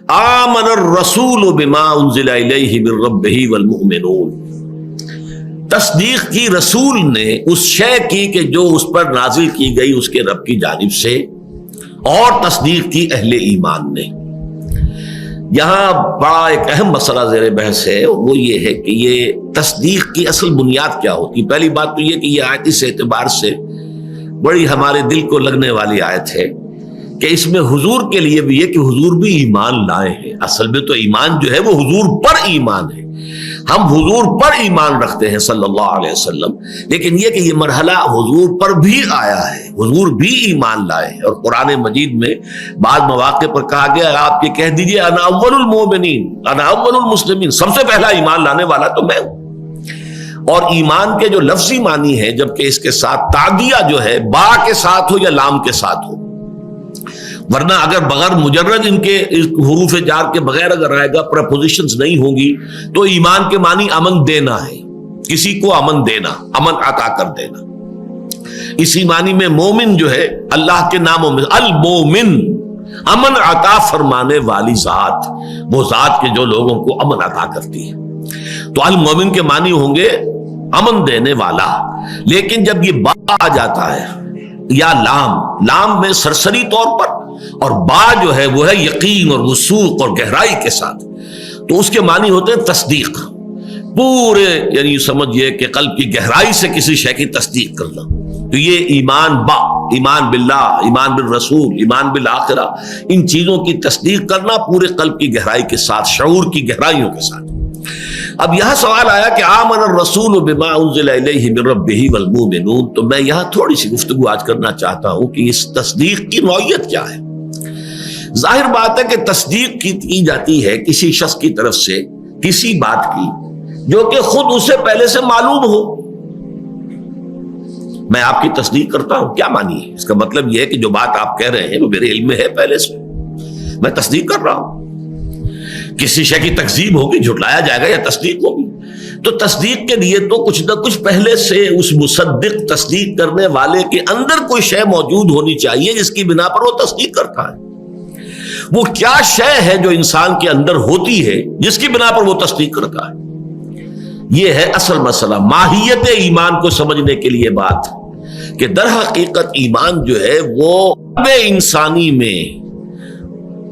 آمن الرسول بما انزل الیہ من ربہ والمؤمنون، تصدیق کی رسول نے اس شے کی کہ جو اس پر نازل کی گئی اس کے رب کی جانب سے، اور تصدیق کی اہل ایمان نے۔ یہاں بڑا ایک اہم مسئلہ زیر بحث ہے، وہ یہ ہے کہ یہ تصدیق کی اصل بنیاد کیا ہوتی۔ پہلی بات تو یہ کہ یہ آیت اس اعتبار سے بڑی ہمارے دل کو لگنے والی آیت ہے کہ اس میں حضور کے لیے بھی ہے کہ حضور بھی ایمان لائے ہیں۔ اصل میں تو ایمان جو ہے وہ حضور پر ایمان ہے، ہم حضور پر ایمان رکھتے ہیں صلی اللہ علیہ وسلم، لیکن یہ کہ یہ مرحلہ حضور پر بھی آیا ہے، حضور بھی ایمان لائے ہیں۔ اور قرآن مجید میں بعض مواقع پر کہا گیا آپ یہ کہہ دیجئے انا اول المؤمنین انا اول المسلمین، سب سے پہلا ایمان لانے والا تو میں ہوں۔ اور ایمان کے جو لفظی معنی ہے، جبکہ اس کے ساتھ تعدیہ جو ہے با کے ساتھ ہو یا لام کے ساتھ ہو، ورنہ اگر بغیر مجرد ان کے حروف جار کے بغیر اگر آئے گا، پریپوزیشنز نہیں ہوں گی، تو ایمان کے معنی امن دینا ہے، کسی کو امن دینا، امن عطا کر دینا۔ اسی معنی میں مومن جو ہے اللہ کے ناموں میں المومن، امن عطا فرمانے والی ذات، وہ ذات کے جو لوگوں کو امن عطا کرتی ہے، تو المومن کے معنی ہوں گے امن دینے والا۔ لیکن جب یہ با آ جاتا ہے یا لام میں سرسری طور پر، اور با جو ہے وہ ہے یقین اور وثوق اور گہرائی کے ساتھ، تو اس کے معنی ہوتے ہیں تصدیق، پورے یعنی سمجھئے کہ قلب کی گہرائی سے کسی شے کی تصدیق کرنا۔ تو یہ ایمان با، ایمان باللہ، ایمان بالرسول، ایمان بالآخرہ، ان چیزوں کی تصدیق کرنا پورے قلب کی گہرائی کے ساتھ، شعور کی گہرائیوں کے ساتھ۔ اب یہاں سوال آیا کہ آمن الرسول بما انزل الیہ من ربہ والمؤمنون، تو میں یہاں تھوڑی سی گفتگو آج کرنا چاہتا ہوں کہ اس تصدیق کی نوعیت کیا ہے۔ ظاہر بات ہے کہ تصدیق کی جاتی ہے کسی شخص کی طرف سے کسی بات کی جو کہ خود اسے پہلے سے معلوم ہو۔ میں آپ کی تصدیق کرتا ہوں، کیا معنی ہے؟ اس کا مطلب یہ ہے کہ جو بات آپ کہہ رہے ہیں وہ میرے علم میں ہے پہلے سے، میں تصدیق کر رہا ہوں۔ کسی شے کی تکذیب ہوگی، جھٹلایا جائے گا یا تصدیق ہوگی، تو تصدیق کے لیے تو کچھ نہ کچھ پہلے سے اس مصدق تصدیق کرنے والے کے اندر کوئی شے موجود ہونی چاہیے جس کی بنا پر وہ تصدیق کرتا ہے۔ وہ کیا شے ہے جو انسان کے اندر ہوتی ہے جس کی بنا پر وہ تصدیق کرتا ہے؟ یہ ہے اصل مسئلہ، ماہیت ایمان کو سمجھنے کے لیے بات کہ در حقیقت ایمان جو ہے وہ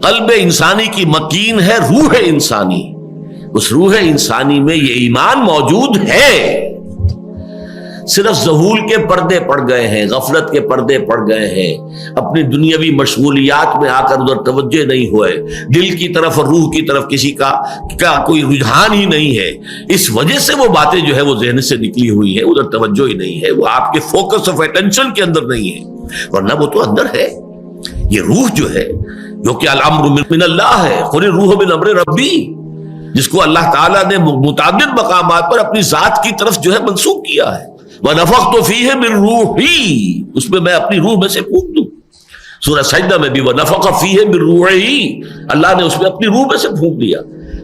قلب انسانی کی مکین ہے، روح انسانی، اس روح انسانی میں یہ ایمان موجود ہے، صرف ذہول کے پردے پڑ گئے ہیں، غفلت کے پردے پڑ گئے ہیں، اپنی دنیاوی مشغولیات میں آ کر ادھر توجہ نہیں ہوئے، دل کی طرف اور روح کی طرف کسی کا کوئی رجحان ہی نہیں ہے، اس وجہ سے وہ باتیں جو ہے وہ ذہن سے نکلی ہوئی ہیں، ادھر توجہ ہی نہیں ہے، وہ آپ کے فوکس آف اٹینشن کے اندر نہیں ہے، ورنہ وہ تو اندر ہے۔ یہ روح جو ہے جو کہ الامر من اللہ ہے، قل الروح من امر ربی، جس کو اللہ تعالیٰ نے متعدد مقامات پر اپنی ذات کی طرف جو ہے منسوب کیا ہے، وَنَفَخْتُ فِيهِ مِن رُوحِي، اس میں میں اپنی روح میں سے پھونک دوں۔ سورہ سجدہ میں بھی وَنَفَخَ فِيهِ مِن رُوحِهِ، اللہ نے اس میں اپنی روح میں سے پھونک دیا۔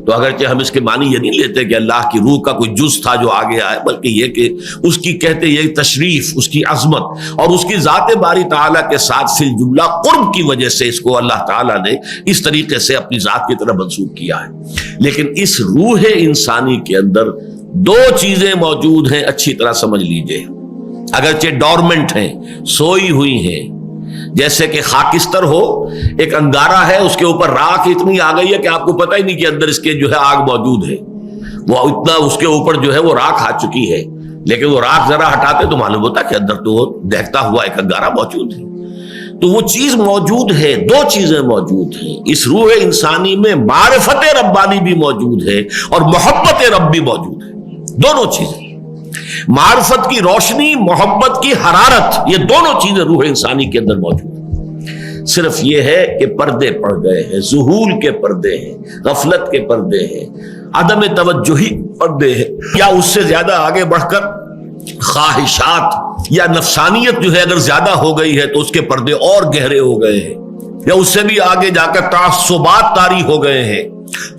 تو اگرچہ ہم اس کے معنی یہ نہیں لیتے کہ اللہ کی روح کا کوئی جز تھا جو آگے آئے، بلکہ یہ کہ اس کی کہتے یہ تشریف، اس کی عظمت اور اس کی ذات باری تعالیٰ کے ساتھ فی الجملہ قرب کی وجہ سے اس کو اللہ تعالیٰ نے اس طریقے سے اپنی ذات کی طرف منسوب کیا ہے۔ لیکن اس روح انسانی کے اندر دو چیزیں موجود ہیں، اچھی طرح سمجھ لیجئے، اگرچہ ڈورمنٹ ہیں، سوئی ہوئی ہیں، جیسے کہ خاکستر ہو، ایک انگارہ ہے، اس کے اوپر راکھ اتنی آ گئی ہے کہ آپ کو پتہ ہی نہیں کہ اندر اس کے جو ہے آگ موجود ہے، وہ اتنا اس کے اوپر جو ہے وہ راکھ آ چکی ہے، لیکن وہ راکھ ذرا ہٹاتے تو معلوم ہوتا کہ اندر تو دہتا ہوا ایک انگارہ موجود ہے۔ تو وہ چیز موجود ہے، دو چیزیں موجود ہیں اس روح انسانی میں، معرفت ربانی بھی موجود ہے اور محبت رب بھی موجود ہے، دونوں چیزیں، معرفت کی روشنی، محبت کی حرارت، یہ دونوں چیزیں روح انسانی کے اندر موجود ہیں۔ صرف یہ ہے کہ پردے پڑ گئے ہیں، ذہول کے پردے ہیں، غفلت کے پردے ہیں، عدم توجہی پردے ہیں، یا اس سے زیادہ آگے بڑھ کر خواہشات یا نفسانیت جو ہے اگر زیادہ ہو گئی ہے تو اس کے پردے اور گہرے ہو گئے ہیں۔ یا اس سے بھی آگے جا کر تعصبات طاری ہو گئے ہیں،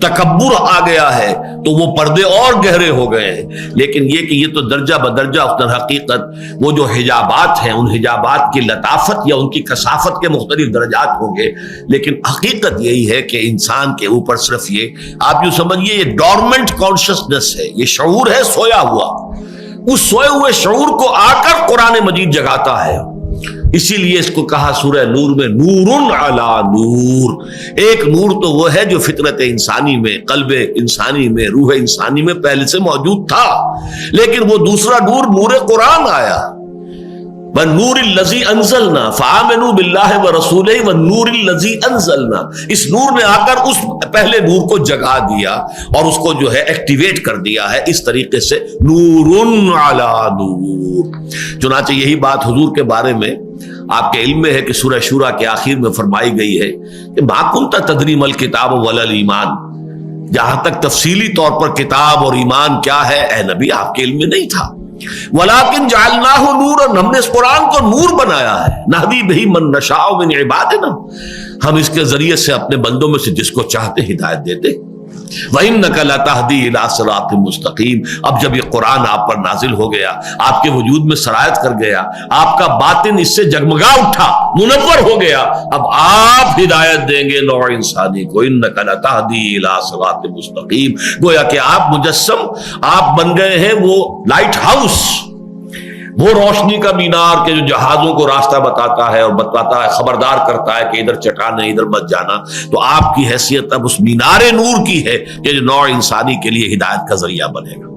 تکبر آ گیا ہے، تو وہ پردے اور گہرے ہو گئے ہیں۔ لیکن یہ کہ یہ تو درجہ بدرجہ در حقیقت وہ جو حجابات ہیں، ان حجابات کی لطافت یا ان کی کثافت کے مختلف درجات ہوں گے، لیکن حقیقت یہی ہے کہ انسان کے اوپر صرف یہ آپ یوں سمجھیے یہ ڈورمنٹ کانشسنس ہے، یہ شعور ہے سویا ہوا، اس سوئے ہوئے شعور کو آ کر قرآن مجید جگاتا ہے۔ اسی لیے اس کو کہا سورہ نور میں نور علی نور، ایک نور تو وہ ہے جو فطرت انسانی میں، قلب انسانی میں، روح انسانی میں پہلے سے موجود تھا، لیکن وہ دوسرا نور نور قرآن آیا، وَالنُّورِ الَّذِي أَنزَلْنَا فَآمِنُوا بِاللَّهِ وَرَسُولِهِ وَالنُّورِ الَّذِي أَنزَلْنَا، اس نور نے آ کر اس پہلے نور کو جگا دیا اور اس کو جو ہے ایکٹیویٹ کر دیا ہے، اس طریقے سے نور علی نور۔ چنانچہ یہی بات حضور کے بارے میں آپ کے علم میں ہے کہ سورہ شورى کے آخر میں فرمائی گئی ہے کہ مَا كُنْتَ تَدْرِي مَا الْكِتَابُ وَلَا الْإِيمَانُ، جہاں تک تفصیلی طور پر کتاب اور ایمان کیا ہے اے نبی آپ کے علم میں نہیں تھا، وَلَٰكِنْ جَعَلْنَاهُ نُورًا، ہم نے اس قرآن کو نور بنایا ہے، نَهْدِي بِهِ مَن نَّشَاءُ مِنْ عِبَادِنَا، ہم اس کے ذریعے سے اپنے بندوں میں سے جس کو چاہتے ہدایت دیتے۔ وَإِنَّكَ لَتَهْدِي إِلَىٰ صِرَاطٍ مُّسْتَقِيمٍ، اب جب یہ قرآن آپ پر نازل ہو گیا، آپ کے وجود میں سرایت کر گیا، آپ کا باطن اس سے جگمگا اٹھا، منور ہو گیا، اب آپ ہدایت دیں گے نوع انسانی کو۔ إِنَّكَ لَتَهْدِي إِلَىٰ صِرَاطٍ مُّسْتَقِيمٍ، گویا کہ آپ مجسم، آپ بن گئے ہیں وہ لائٹ ہاؤس، وہ روشنی کا مینار کے جو جہازوں کو راستہ بتاتا ہے اور بتاتا ہے، خبردار کرتا ہے کہ ادھر چٹان ہے، ادھر مت جانا، تو آپ کی حیثیت اب اس مینار نور کی ہے کہ جو نوع انسانی کے لیے ہدایت کا ذریعہ بنے گا۔